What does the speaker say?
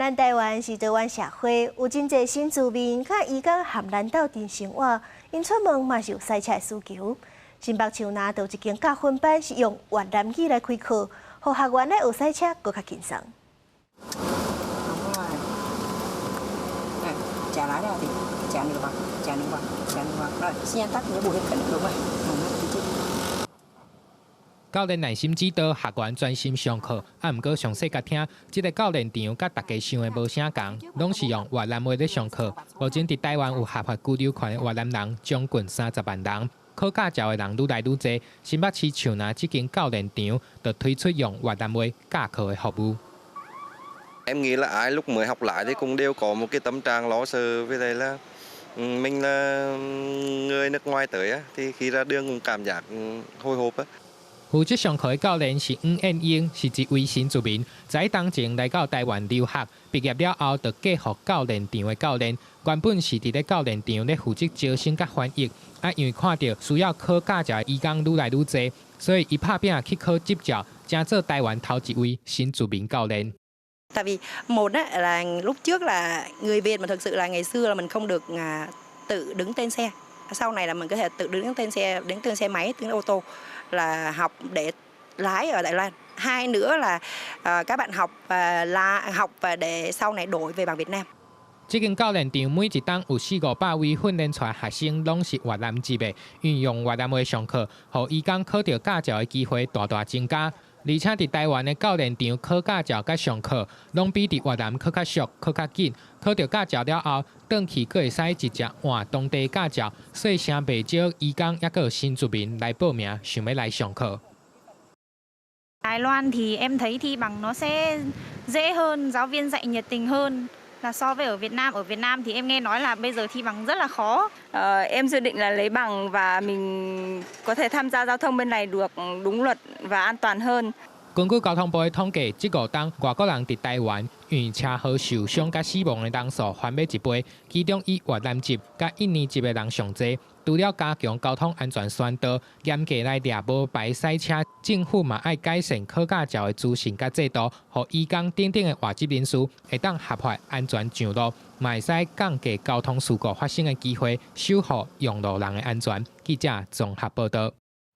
咱台湾是台湾社会，有真侪新住民，甲移工含咱斗阵生活，因出门嘛是有赛车的需求。新北树林就有一间教训班是用越南语来开课，互学员来学赛车更较轻松。trả lái nào thì trả nữa vào, trả nữa vào, trả nữa vào. Rồi, xe tắt nhớ buổi hết đúng rồi. 教练耐心指导学员专心上课，毋过详细甲听，即个教练场甲大家想的无啥共，拢是用越南话咧上课。目前伫台湾有合法居留权的越南人将近30万人，考驾照的人愈来愈多。新北市树林即間教練場就推出用越南話教課的服務。 Em nghĩ là ai lúc mới học lái thì cũng đều có một cái tâm trạng lo sợ với lại là mình là người nước ngoài tới thì khi ra đường cũng cảm giác hồi hộp á. 負責上課的教練是吳燕英，是一位新住民，在當前來到台灣留學，畢業了後就繼續教練場的教練。原本是伫咧教練場咧負責招生甲翻譯，因為看到需要考駕照的移工愈來愈多，所以伊拍拼去考執照，成做台灣頭一位新住民教練。 Tại vì một là lúc trước là người Việt mà thực sự là ngày xưa là mình không được tự đứng tên xe, sau này là mình có thể tự đứng tên xe máy, đứng ô tô là học để lái ở Đài Loan. Hai nữa là các bạn học và để sau này đổi về bằng Việt Nam. 这间教練場每一檔有400-500位訓練出來學生，攏是越南籍的，運用越南話上課，互移工考到駕照的機會大大增加。 而且伫台灣的教練場考駕照甲上課，攏比伫越南考較俗、考較緊。考到駕照了後，轉去佫會使直接換當地駕照，所以成袂少移工也有新住民來報名，想要來上課。 Đài Loan thì em thấy thi bằng nó sẽ dễ hơn, giáo viên dạy nhiệt tình hơn là so với ở Việt Nam. Ở Việt Nam thì em nghe nói là bây giờ thi bằng rất là khó. Em dự định là lấy bằng và mình có thể tham gia giao thông bên này được đúng luật và an toàn hơn. 根據交通部的統計，這5檔外國人伫台灣因車禍受傷甲死亡的人數翻倍1倍，其中以越南籍甲印尼籍的人上濟。除了加強交通安全宣導，嚴格來抓無牌賽車，政府嘛愛改善考駕照的資訊甲制度，互移工等等的外籍人士會當合法安全上路，嘛會使降低交通事故發生的機會，守護用路人的安全。記者綜合報道。